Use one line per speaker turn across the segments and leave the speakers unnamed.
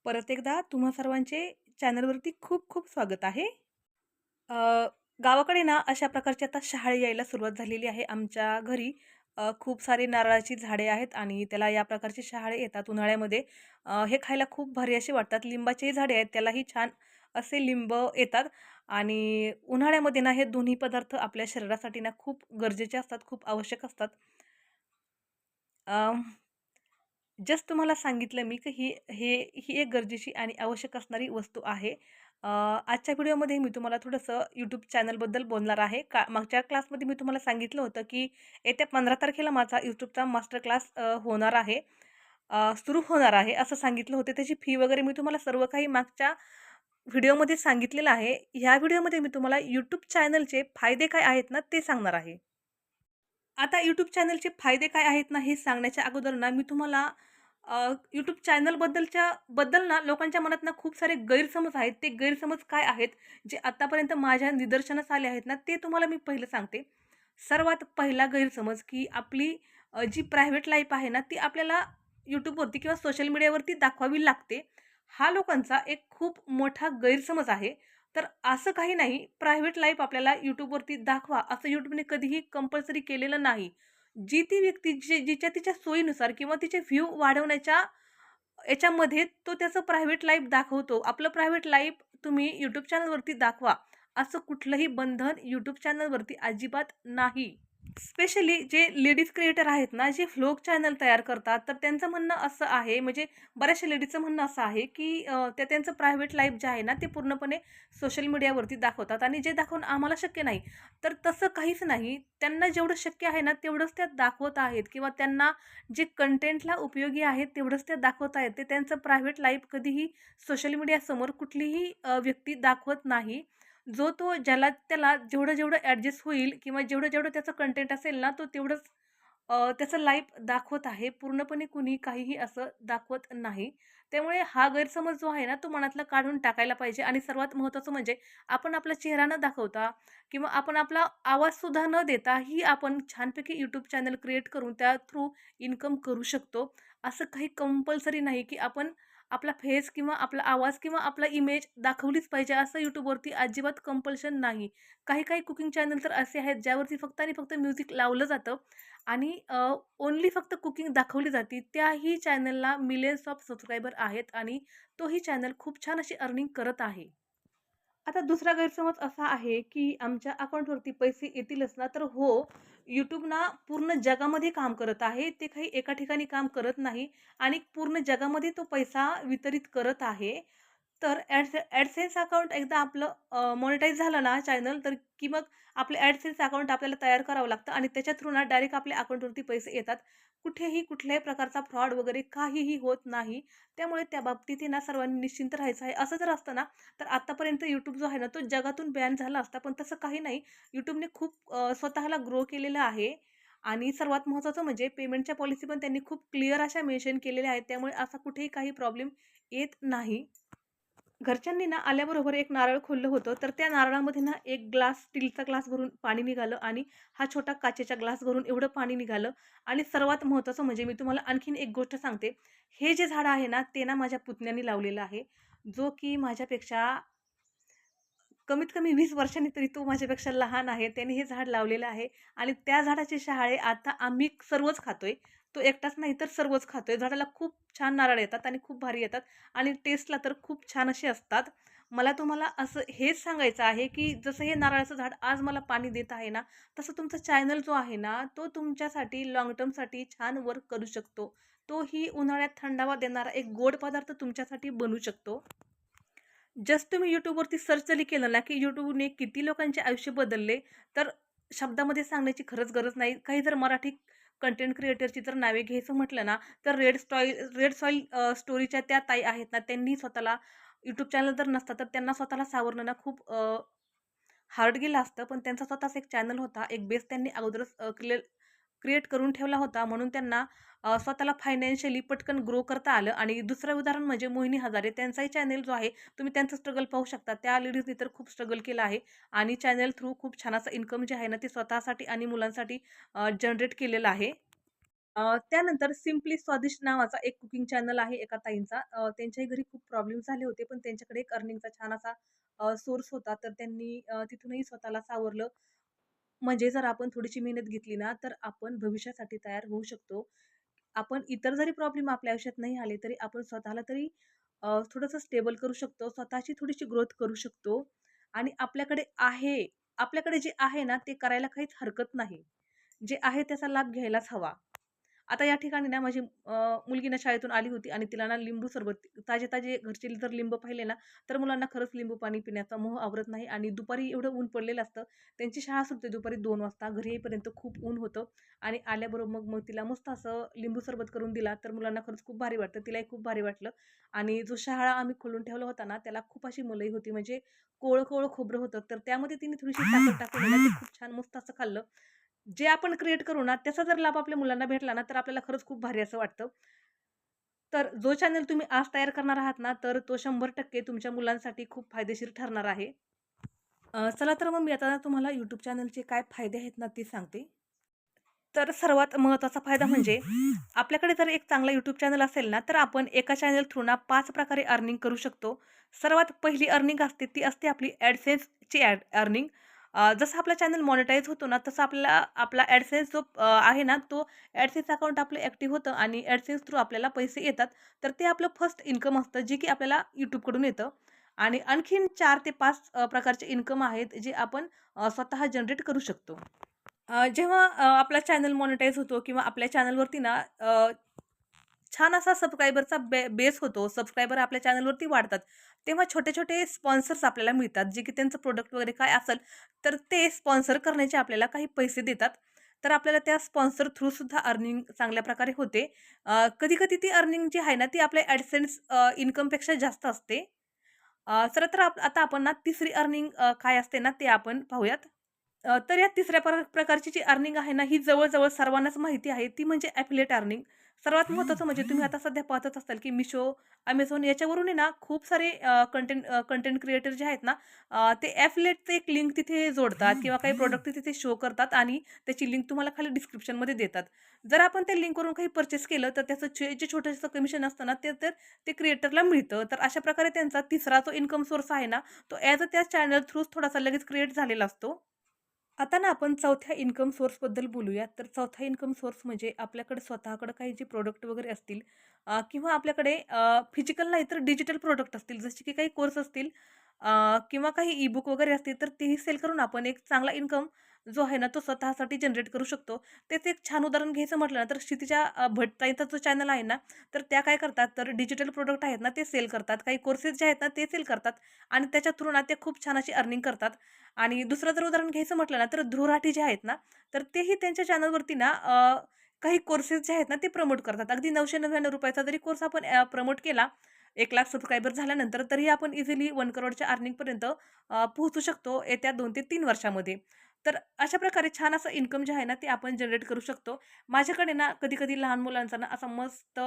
परत एकदा तुम्हा सर्वांचे चॅनलवरती खूप खूप स्वागत आहे. अ, गावाकडे ना अशा प्रकारची आता शहाळी यायला सुरुवात झालेली आहे. आमच्या घरी खूप सारी नारळाची झाडे आहेत आणि त्याला या प्रकारचे शहाळे येतात उन्हाळ्यामध्ये. हे खायला खूप भारी असे वाटतात. लिंबाचेही झाडे आहेत, त्यालाही छान असे लिंब येतात आणि उन्हाळ्यामध्ये ना हे दोन्ही पदार्थ आपल्या शरीरासाठी ना खूप गरजेचे असतात, खूप आवश्यक असतात. जस्ट तुम्हाला सांगितलं मी की ही एक गरजेची आणि आवश्यक असणारी वस्तू आहे. आजच्या व्हिडिओमध्ये मी तुम्हाला थोडंसं यूट्यूब चॅनलबद्दल बोलणार आहे. मागच्या क्लासमध्ये मी तुम्हाला सांगितलं होतं की येत्या 15 तारखेला माझा यूट्यूबचा मास्टर क्लास होणार आहे. सुरू होणार आहे असं सांगितलं होतं. त्याची फी वगैरे मी तुम्हाला सर्व काही मागच्या व्हिडिओमध्ये सांगितलेलं आहे. ह्या व्हिडिओमध्ये मी तुम्हाला यूट्यूब चॅनलचे फायदे काय आहेत ना, ते सांगणार आहे. आता यूट्यूब चॅनलचे फायदे काय आहेत ना, हे सांगण्याच्या अगोदर ना, मी तुम्हाला यूट्यूब बद्दल ना, लोकांच्या मनात ना, खूप सारे गैरसमज आहेत. ते गैरसमज काय आहेत, जे आत्तापर्यंत माझ्या निदर्शनास आले आहेत ना, ते तुम्हाला मी पहिलं सांगते. सर्वात पहिला गैरसमज, की आपली जी प्रायव्हेट लाईफ आहे ना, ती आपल्याला YouTubeवरती किंवा सोशल मीडियावरती दाखवावी लागते. हा लोकांचा एक खूप मोठा गैरसमज आहे. तर असं काही नाही, प्रायव्हेट लाईफ आपल्याला YouTubeवरती दाखवा, असं YouTubeने कधीही कंपल्सरी केलेलं नाही. जी ती व्यक्ती जिच्या तिच्या सोयीनुसार किंवा तिचे व्ह्यू वाढवण्याच्या याच्यामध्ये तो त्याचं प्रायव्हेट लाईफ दाखवतो. आपलं प्रायव्हेट लाईफ तुम्ही YouTube चॅनलवरती दाखवा, असं कुठलंही बंधन YouTube चॅनलवरती अजिबात नाही. स्पेशली जे लेडीज क्रिएटर आहेत ना, जे व्लॉग चॅनल तयार करतात, तर त्यांचं म्हणणं असं आहे, म्हणजे बऱ्याचशा लेडीजचं म्हणणं असं आहे, की ते त्यांचं प्रायव्हेट लाईफ जे आहे ना, ते पूर्णपणे सोशल मीडियावरती दाखवतात आणि जे दाखवणं आम्हाला शक्य नाही. तर तसं काहीच नाही. त्यांना जेवढं शक्य आहे ना, तेवढंच त्या दाखवत आहेत किंवा त्यांना जे कंटेंटला उपयोगी आहेत, तेवढंच त्या दाखवत आहेत. ते त्यांचं प्रायव्हेट लाईफ कधीही सोशल मीडियासमोर कुठलीही व्यक्ती दाखवत नाही. जो तो ज्याला त्याला जेवढं ॲडजस्ट होईल किंवा जेवढं त्याचं कंटेंट असेल ना, तो तेवढंच त्याचं लाईफ दाखवत आहे. पूर्णपणे कुणी काहीही असं दाखवत नाही. त्यामुळे हा गैरसमज जो आहे ना, तो मनातला काढून टाकायला पाहिजे आणि सर्वात महत्त्वाचं म्हणजे आपण आपला चेहरा न दाखवता किंवा आपण आपला आवाजसुद्धा न देता ही आपण छानपैकी YouTube चॅनल क्रिएट करून त्या थ्रू इन्कम करू शकतो. असं काही कंपल्सरी नाही, की आपण आपला फेस किंवा आपला आवाज किंवा आपला इमेज दाखवलीच पाहिजे असं YouTubeवरती अजिबात कंपल्शन नाही. काही कुकिंग चॅनल तर असे आहेत ज्यावरती फक्त आणि फक्त म्युझिक लावलं जातं आणि ओन्ली फक्त कुकिंग दाखवली जाते. त्याही चॅनलला मिलियन्स ऑफ सबस्क्रायबर आहेत आणि तोही चॅनल खूप छान अशी अर्निंग करत आहे. आता दुसरा गैरसमज असा आहे, की आमच्या अकाउंटवरती पैसे येतीलच ना, तर हो, YouTube ना पूर्ण जगामध्ये काम करत आहे. ते काही एका ठिकाणी काम करत नाही आणि पूर्ण जगामध्ये तो पैसा वितरित करत आहे. तर ॲडसेन्स अकाउंट एकदा आपलं मॉनिटाईज झालं ना चॅनल, तर की मग आपलं ॲडसेन्स अकाउंट आपल्याला तयार करावं लागतं आणि त्याच्या थ्रू ना डायरेक्ट आपल्या अकाउंटवरती पैसे येतात. कुठेही कुठल्याही प्रकारचा फ्रॉड वगैरे काहीही होत नाही. त्यामुळे त्या बाबतीत आहे ना सर्वांनी निश्चिंत राहायचं आहे. असं जर असतं ना, तर आत्तापर्यंत YouTube जो आहे ना, तो जगातून बॅन झाला असता. पण तसं काही नाही. YouTubeने खूप स्वतःला ग्रो केलेलं आहे आणि सर्वात महत्त्वाचं म्हणजे पेमेंटच्या पॉलिसी पण त्यांनी खूप क्लिअर अशा मेन्शन केलेल्या आहेत. त्यामुळे असा कुठेही काही प्रॉब्लेम येत नाही. घरच्यांनी ना आल्याबरोबर एक नारळ खोललं होतं, तर त्या नारळामध्ये ना एक ग्लास स्टीलचा ग्लास भरून पाणी निघालं आणि हा छोटा काचेचा ग्लास भरून एवढं पाणी निघालं आणि सर्वात महत्त्वाचं म्हणजे मी तुम्हाला आणखीन एक गोष्ट सांगते. हे जे झाडं आहे ना, ते ना माझ्या पुतण्यानी लावलेलं आहे, जो की माझ्यापेक्षा कमीत कमी 20 वर्षांनी तरी तो माझ्यापेक्षा लहान आहे. त्याने हे झाड लावलेलं आहे आणि त्या झाडाचे शहाळे आता आम्ही सर्वच खातोय. तो एकटाच नाही तर सर्वच खातोय. झाडाला खूप छान नारळ येतात आणि खूप भारी येतात आणि टेस्टला तर खूप छान असे असतात. मला तुम्हाला असं हेच सांगायचं आहे, की जसं हे नारळाचं झाड आज मला पाणी देत आहे ना, तसं तुमचा चॅनल जो आहे ना, तो तुमच्यासाठी लाँग टर्मसाठी छान वर्क करू शकतो. तोही उन्हाळ्यात थंडावा देणारा एक गोड पदार्थ तुमच्यासाठी बनू शकतो. जस्ट तुम्ही YouTubeवरती सर्च जरी केलं ना, की YouTubeने किती लोकांचे आयुष्य बदलले, तर शब्दामध्ये सांगण्याची खरंच गरज नाही. काही जर मराठी कंटेंट क्रिएटरची जर नावे घ्यायचं म्हटलं ना, तर रेड सॉईल स्टोरीच्या त्या ताई आहेत ना, त्यांनी स्वतःला YouTube चॅनल जर नसता, तर त्यांना स्वतःला सावरणं ना खूप हार्ड गेलं असतं. पण त्यांचा स्वतःचा एक चॅनल होता. एक बेस त्यांनी अगोदरच क्रिएट करून ठेवला होता. म्हणून त्यांना स्वतःला फायनान्शियली पटकन ग्रो करता आलं आणि दुसरं उदाहरण म्हणजे मोहिनी हजारे. त्यांचाही चॅनल जो आहे, तुम्ही त्यांचं स्ट्रगल पाहू शकता. त्या लेडीजनी तर खूप स्ट्रगल केलं आहे आणि चॅनल थ्रू खूप छान असं इन्कम जे आहे ना, ते स्वतःसाठी आणि मुलांसाठी जनरेट केलेलं आहे. त्यानंतर सिम्पली स्वादिष्ट नावाचा एक कुकिंग चॅनल आहे एका ताईंचा. त्यांच्याही घरी खूप प्रॉब्लेम झाले होते, पण त्यांच्याकडे एक अर्निंगचा छान असा सोर्स होता. तर त्यांनी तिथूनही स्वतःला सावरलं. म्हणजे जर आपण थोडीशी मेहनत घेतली ना, तर आपण भविष्यासाठी तयार होऊ शकतो. आपण इतर जरी प्रॉब्लेम आपल्या आयुष्यात नाही आले, तरी आपण स्वतःला तरी थोडंसं स्टेबल करू शकतो. स्वतःची थोडीशी ग्रोथ करू शकतो आणि आपल्याकडे जे आहे ना, ते करायला काहीच हरकत नाही. जे आहे त्याचा लाभ घ्यायलाच हवा. आता या ठिकाणी ना माझी मुलगी ना शाळेतून आली होती आणि तिला ना लिंबू सरबत ताजे-ताजे घरचे जर लिंबू पाहिले ना, तर मुलांना खरंच लिंबू पाणी पिण्याचा मोह आवरत नाही आणि दुपारी एवढं ऊन पडलेलं असतं. त्यांची शाळा सुटते दुपारी 2 वाजता. घरी येईपर्यंत खूप ऊन होतं आणि आल्याबरोबर मग मग तिला मस्त असं लिंबू सरबत करून दिला, तर मुलांना खरंच खूप भारी वाटतं. तिलाही खूप भारी वाटलं आणि जो शहाळा आम्ही खोलून ठेवला होता ना, त्याला खूप अशी मलई होती म्हणजे कोवळं-कोवळं खोबरं होतं. तर त्यामध्ये तिने थोडीशी साखर टाकून आहे ना, ते खूप छान मस्त असं खाल्लं. जे आपण क्रिएट करू ना, त्याचा जर लाभ आपल्या मुलांना भेटला ना, तर आपल्याला खरंच खूप भारी असं वाटतं. तर जो चॅनल तुम्ही आज तयार करणार आहात ना, तर तो 100% तुमच्या मुलांसाठी खूप फायदेशीर ठरणार आहे. चला तर मग मी आता तुम्हाला YouTube चॅनलचे काय फायदे आहेत ना, ते सांगते. तर सर्वात महत्त्वाचा फायदा म्हणजे आपल्याकडे जर एक चांगला YouTube चॅनल असेल ना, तर आपण एका चॅनल थ्रू ना 5 प्रकारे अर्निंग करू शकतो. सर्वात पहिली अर्निंग असते ती असते आपली AdSenseची अर्निंग. जसं आपला चॅनल मॉनिटाईज होतो ना, तसं आपला AdSense जो आहे ना, तो AdSense अकाउंट आपलं ॲक्टिव्ह होतं आणि AdSense थ्रू आपल्याला पैसे येतात. तर ते आपलं फर्स्ट इन्कम असतं, जे की आपल्याला YouTubeकडून येतं. आणि आणखीन 4 ते 5 प्रकारचे इन्कम आहेत, जे आपण स्वतः जनरेट करू शकतो. जेव्हा आपला चॅनल मॉनिटाईज होतो किंवा आपल्या चॅनलवरती ना छान असा सबस्क्रायबरचा बेस होतो. सबस्क्रायबर आपल्या चॅनलवरती वाढतात. तेव्हा छोटे-छोटे स्पॉन्सर्स आपल्याला मिळतात, जे की त्यांचं प्रोडक्ट वगैरे काय असेल, तर ते स्पॉन्सर करण्याचे आपल्याला काही पैसे देतात. तर आपल्याला त्या स्पॉन्सर थ्रू सुद्धा अर्निंग चांगल्या प्रकारे होते. कधी-कधी ती अर्निंग जी आहे ना, ती आपल्या AdSense इन्कमपेक्षा जास्त असते. चला तर आता आपण ना तिसरी अर्निंग काय असते ना, ते आपण पाहूयात. तर या तिसऱ्या प्रकारची जी अर्निंग आहे ना, ही जवळ-जवळ सर्वांनाच माहिती आहे. ती म्हणजे ॲफिलिएट अर्निंग. सर्वात महत्त्वाचं म्हणजे तुम्ही आता सध्या पाहतच असाल, की Meesho, Amazon याच्यावरून आहे ना, खूप सारे कंटेंट क्रिएटर जे आहेत ना, ते ॲफिलिएटचं एक लिंक तिथे जोडतात किंवा काही प्रॉडक्ट तिथे शो करतात आणि त्याची लिंक तुम्हाला खाली डिस्क्रिप्शनमध्ये देतात. जर आपण त्या लिंकवरून काही पर्चेस केलं, तर त्याचं जे छोटंसं कमिशन असतं ना, ते तर ते क्रिएटरला मिळतं. तर अशा प्रकारे त्यांचा तिसरा जो इन्कम सोर्स आहे ना, तो ॲज अ त्या चॅनल थ्रूच थोडासा लगेच क्रिएट झालेला असतो. आता ना आपण चौथ्या इन्कम सोर्सबद्दल बोलूया. तर चौथा इन्कम सोर्स म्हणजे आपल्याकडे स्वतःकडे काही जे प्रॉडक्ट वगैरे असतील किंवा आपल्याकडे फिजिकल नाही तर डिजिटल प्रॉडक्ट असतील, जसे की काही कोर्स असतील किंवा काही ई-बुक वगैरे असतील, तर तेही सेल करून आपण एक चांगला इन्कम जो आहे ना, तो स्वतःसाठी जनरेट करू शकतो. त्याचं एक छान उदाहरण घ्यायचं म्हटलं ना, तर क्षितिजा भट्टाईचा जो चॅनल आहे ना, तर त्या काय करतात, तर डिजिटल प्रॉडक्ट आहेत ना, ते सेल करतात. काही कोर्सेस जे आहेत ना, ते सेल करतात आणि त्याच्या थ्रू ना ते खूप छान अशी अर्निंग करतात. आणि दुसरं जर उदाहरण घ्यायचं म्हटलं ना, तर ध्रुव राठी जे आहेत ना, तर तेही त्यांच्या चॅनलवरती ना काही कोर्सेस जे आहेत ना, ते प्रमोट करतात. अगदी ₹999 चा जरी कोर्स आपण प्रमोट केला, 1,00,000 सबस्क्रायबर झाल्यानंतर, तरी आपण इझिली 1 करोडच्या अर्निंगपर्यंत पोहोचू शकतो येत्या 2 ते 3 वर्षामध्ये. तर अशा प्रकारे छान असं इन्कम जे आहे ना, ते आपण जनरेट करू शकतो. माझ्याकडे ना कधी-कधी लहान मुलांचा ना असा मस्त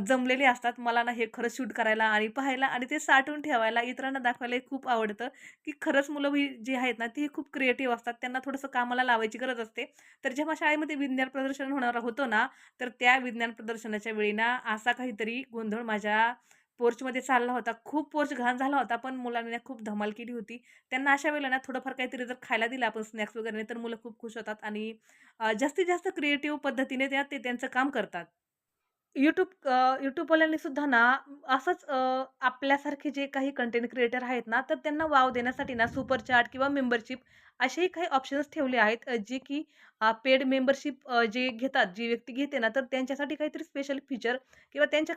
जमलेले असतात. मला ना हे खरंच शूट करायला आणि पाहायला आणि ते साठवून ठेवायला, इतरांना दाखवायलाही खूप आवडतं, की खरंच मुलं ही जी आहेत ना, ती खूप क्रिएटिव्ह असतात. त्यांना थोडंसं कामाला लावायची गरज असते. तर जेव्हा शाळेमध्ये विज्ञान प्रदर्शन होणार होतं ना, तर त्या विज्ञान प्रदर्शनाच्या वेळी ना, असा काहीतरी गोंधळ माझ्या पोर्चमध्ये चालला होता. खूप पोर्च घाण झाला होता, पण मुलांनी ना खूप धमाल केली होती. त्यांना अशा वेळेला ना थोडंफार काहीतरी जर खायला दिलं आपण स्नॅक्स वगैरे, तर मुलं खूप खुश होतात आणि जास्तीत जास्त क्रिएटिव्ह पद्धतीने ते त्यांचं काम करतात. YouTubeवाल्यांनी सुद्धा ना असंच आपल्यासारखे जे काही कंटेंट क्रिएटर आहेत ना, तर त्यांना वाव देण्यासाठी ना सुपर चॅट किंवा मेंबरशिप असेही काही ऑप्शन्स ठेवले आहेत जे की पेड मेंबरशिप जे घेतात, जी व्यक्ती घेते ना, तर त्यांच्यासाठी काहीतरी स्पेशल फीचर किंवा त्यांच्या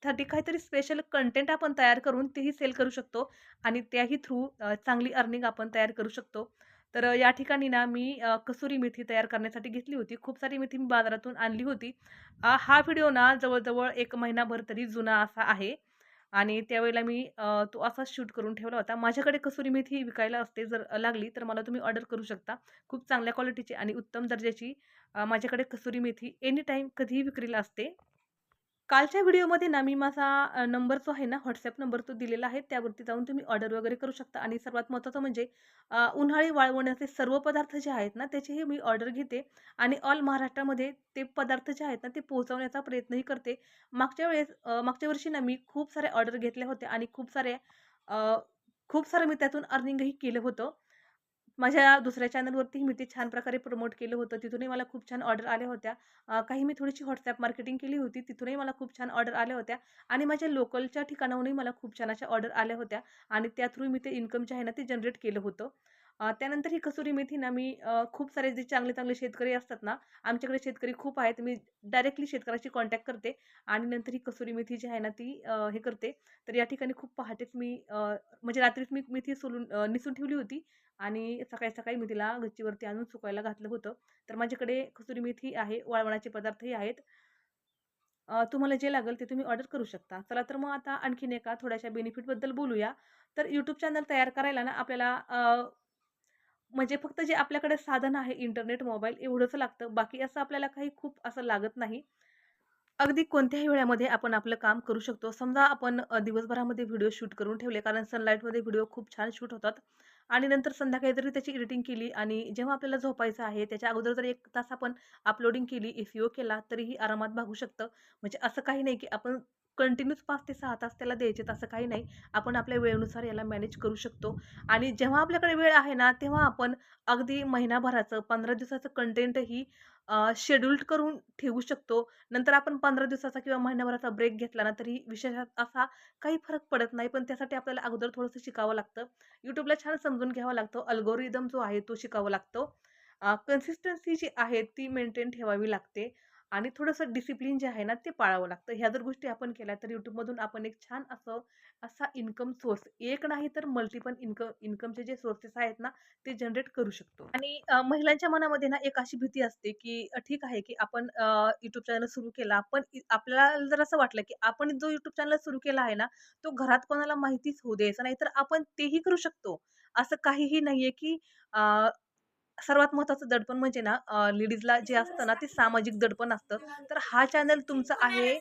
साठी काहीतरी स्पेशल कंटेंट आपण तयार करून तेही सेल करू शकतो आणि त्याही थ्रू चांगली अर्निंग आपण तयार करू शकतो. तर या ठिकाणी ना मी कसुरी मेथी तयार करण्यासाठी घेतली होती. खूप सारी मेथी मी बाजारातून आणली होती. हा व्हिडिओ ना जवळ-जवळ 1 महिनाभर तरी जुना असा आहे आणि त्यावेळेला मी तो असाच शूट करून ठेवला होता. माझ्याकडे कसुरी मेथी विकायला असते. जर लागली तर मला तुम्ही ऑर्डर करू शकता. खूप चांगल्या क्वालिटीची आणि उत्तम दर्जाची माझ्याकडे कसुरी मेथी एनी टाईम कधीही विक्रीला असते. कालच्या व्हिडिओमध्ये ना मी माझा नंबर जो आहे ना, WhatsApp नंबर तो दिलेला आहे. त्यावरती जाऊन तुम्ही ऑर्डर वगैरे करू शकता आणि सर्वात महत्त्वाचं म्हणजे उन्हाळी वाळवण्याचे सर्व पदार्थ जे आहेत ना, त्याचीही मी ऑर्डर घेते आणि ऑल महाराष्ट्रामध्ये ते पदार्थ जे आहेत ना, ते पोहोचवण्याचा प्रयत्नही करते. मागच्या वर्षी ना मी खूप साऱ्या ऑर्डर घेतल्या होत्या आणि खूप सारं मी त्यातून अर्निंगही केलं होतं. माझ्या दुसऱ्या चॅनलवरती मी ते छान प्रकारे प्रमोट केलं होतं. तिथूनही मला खूप छान ऑर्डर आल्या होत्या. काही मी थोडीशी WhatsApp मार्केटिंग केली होती. तिथूनही मला खूप छान ऑर्डर आल्या होत्या आणि माझ्या लोकलच्या ठिकाणाहूनही मला खूप छान अशा ऑर्डर आल्या होत्या आणि त्या थ्रू मी ते इन्कम जे आहे ना, ते जनरेट केलं होतं. त्यानंतर ही कसुरी मेथी ना मी खूप सारे जे चांगले-चांगले शेतकरी असतात ना, आमच्याकडे शेतकरी खूप आहेत. मी डायरेक्टली शेतकऱ्याशी कॉन्टॅक्ट करते आणि नंतर ही कसुरी मेथी जी आहे ना, ती हे करते. तर या ठिकाणी खूप पहाटेच मी म्हणजे रात्रीच मी मेथी निसून ठेवली होती आणि सकाळी-सकाळी मी तिला गच्चीवरती आणून सुकायला घातलं होतं. तर माझ्याकडे कसुरी मेथी आहे, वाळवणाचे पदार्थही आहेत. तुम्हाला जे लागेल ते तुम्ही ऑर्डर करू शकता. चला तर मग आता आणखीन एका थोड्याशा बेनिफिटबद्दल बोलूया. तर YouTube चॅनल तयार करायला ना आपल्याला म्हणजे फक्त जे आपल्याकडे साधन आहे इंटरनेट, मोबाईल एवढंच लागतं. बाकी असं आपल्याला काही खूप असं लागत नाही. अगदी कोणत्याही वेळामध्ये आपण आपलं काम करू शकतो. समजा आपण दिवसभरामध्ये व्हिडिओ शूट करून ठेवले, कारण सनलाईटमध्ये व्हिडिओ खूप छान शूट होतात आणि नंतर संध्याकाळी जरी त्याची एडिटिंग केली आणि जेव्हा आपल्याला झोपायचं आहे, त्याच्या अगोदर जर 1 तास आपण अपलोडिंग केली, एस-ई-ओ केला, तरीही आरामात भागू शकतं. म्हणजे असं काही नाही, की आपण कंटिन्यूच 5 ते 6 तास त्याला द्यायचेत, असं काही नाही. आपण आपल्या वेळेनुसार याला मॅनेज करू शकतो आणि जेव्हा आपल्याकडे वेळ आहे ना, तेव्हा आपण अगदी महिनाभराचं, 15 दिवसाचं कंटेंटही शेड्यूल्ड करून ठेवू शकतो. नंतर आपण 15 दिवसाचा किंवा महिन्याभराचा ब्रेक घेतला ना, तरी विशेषात असा काही फरक पडत नाही. पण त्यासाठी आपल्याला अगोदर थोडंसं शिकावं लागतं. YouTubeला छान समजून घ्यावा लागतो. अल्गोरिदम जो आहे तो शिकावा लागतो. कन्सिस्टन्सी जी आहे ती मेंटेन ठेवावी लागते आणि थोडंसं डिसिप्लिन जे आहे ना, ते पाळावं लागतं. ह्या जर गोष्टी आपण केल्या तर YouTubeमधून आपण एक छान असा इन्कम सोर्स, एक नाही तर मल्टिपल इन्कमचे जे सोर्सेस आहेत ना, ते जनरेट करू शकतो. आणि महिलांच्या मनामध्ये ना एक अशी भीती असते, की ठीक आहे, की आपण YouTube चॅनल सुरू केला. पण आपल्याला जर असं वाटलं, की आपण जो YouTube चॅनल सुरू केला आहे ना, तो घरात कोणाला माहितीच होऊ द्यायचा नाही, तर आपण तेही करू शकतो. असं काहीही नाहीये, की अ, सर्वात महत्त्वाचं दडपण म्हणजे ना लेडीजला जे असतं ना, ते सामाजिक दडपण असतं. तर हा चॅनल तुमचा आहे,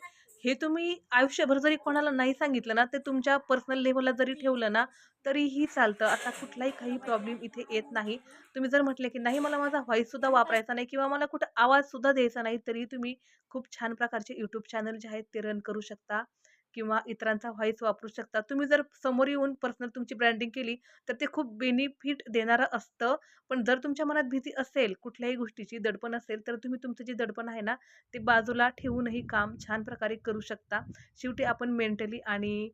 हे तुम्ही आयुष्यभर जरी कोणाला नाही सांगितलं ना, ते तुमच्या पर्सनल लेव्हलला जरी ठेवलं ना, तरीही चालतं. असा कुठलाही काही प्रॉब्लेम इथे येत नाही. तुम्ही जर म्हटले, की नाही मला माझा व्हॉईस सुद्धा वापरायचा नाही किंवा मला कुठे आवाज सुद्धा द्यायचा नाही, तरी तुम्ही खूप छान प्रकारचे YouTube चॅनल जे आहेत ते रन करू शकता किंवा इतरांचा व्हॉईस वापरू शकता. तुम्ही जर समोर येऊन पर्सनल तुमची ब्रँडिंग केली, तर ते खूप बेनिफिट देणारं असतं. पण जर तुमच्या मनात भीती असेल, कुठल्याही गोष्टीची दडपण असेल, तर तुम्ही तुमचं जे दडपण आहे ना, ते बाजूला ठेवूनही काम छान प्रकारे करू शकता. शेवटी आपण मेंटली आणि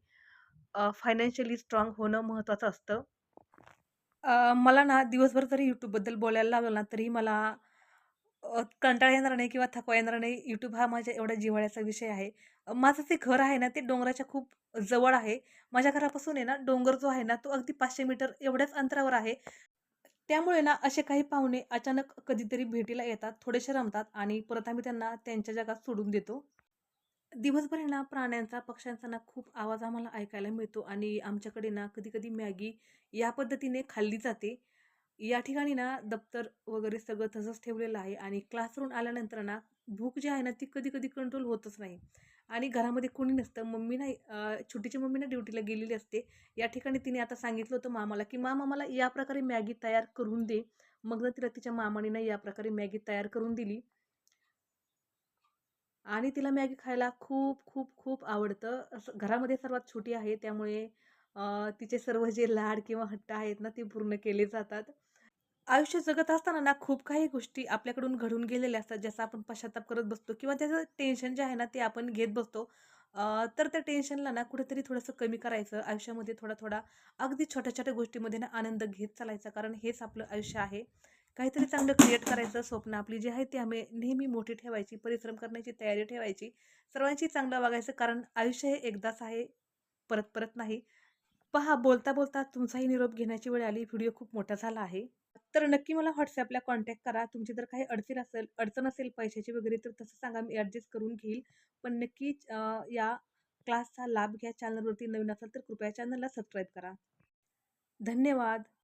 फायनान्शियली स्ट्राँग होणं महत्त्वाचं असतं. मला ना दिवसभर जरी YouTubeबद्दल बोलायला लागलं ना, तरी मला कंटाळा येणार नाही किंवा थकवा येणार नाही. YouTube हा माझ्या एवढा जिव्हाळ्याचा विषय आहे. माझं जे घर आहे ना, ते डोंगराच्या खूप जवळ आहे. माझ्या घरापासून आहे ना, डोंगर जो आहे ना, तो अगदी 500 मीटर एवढ्याच अंतरावर आहे. त्यामुळे ना, असे काही पाहुणे अचानक कधीतरी भेटीला येतात, थोडेसे रमतात आणि परत आम्ही त्यांना त्यांच्या जगात सोडून देतो. दिवसभर आहे ना, प्राण्यांचा, पक्ष्यांचा ना खूप आवाज आम्हाला ऐकायला मिळतो आणि आमच्याकडे ना कधी-कधी मॅगी या पद्धतीने खाल्ली जाते. या ठिकाणी ना दप्तर वगैरे सगळं तसंच ठेवलेलं आहे आणि क्लासवरून आल्यानंतर ना भूक जी आहे ना ती कधी-कधी कंट्रोल होतच नाही आणि घरामध्ये कोणी नसतं. मम्मी नाही छोटीची मम्मी ना ड्युटीला गेलेली असते. या ठिकाणी तिने आता सांगितलं होतं मामाला, की "मामा मला या प्रकारे मॅगी तयार करून दे." मग ना तिला तिच्या मामाने ना या प्रकारे मॅगी तयार करून दिली. आणि तिला मॅगी खायला खूप, खूप, खूप आवडतं. असं घरामध्ये सर्वात छोटी आहे त्यामुळे तिचे सर्व जे लाड किंवा हट्ट आहेत ना, ते पूर्ण केले जातात. आयुष्य जगत असताना ना, खूप काही गोष्टी आपल्याकडून घडून गेलेल्या असतात, ज्याचा आपण पश्चात्ताप करत बसतो किंवा त्याचं टेन्शन जे आहे ना, ते आपण घेत बसतो. तर त्या टेन्शनला ना, कुठेतरी थोडंसं कमी करायचं. आयुष्यामध्ये थोडा-थोडा अगदी छोट्या-छोट्या गोष्टीमध्ये ना, आनंद घेत चालायचा. कारण हेच आपलं आयुष्य आहे. काहीतरी चांगलं क्रिएट करायचं. स्वप्न आपली जी आहेत, ती आम्ही नेहमी मोठी ठेवायची, परिश्रम करण्याची तयारी ठेवायची. सर्वांशी चांगलं वागायचं, कारण आयुष्य हे एकदाच आहे, परत-परत नाही. पहा, बोलता-बोलता तुमचाही निरोप घेण्याची वेळ आली. व्हिडिओ खूप मोठा झाला आहे. तर नक्की मला WhatsAppला कॉन्टॅक्ट करा. तुमची जर काही अडचण असेल पैशाची वगैरे, तर तसं सांगा, मी ॲडजस्ट करून घेईल. पण नक्कीच या क्लासचा लाभ घ्या. चॅनलवरती नवीन असाल तर कृपया चॅनलला सबस्क्राईब करा. धन्यवाद.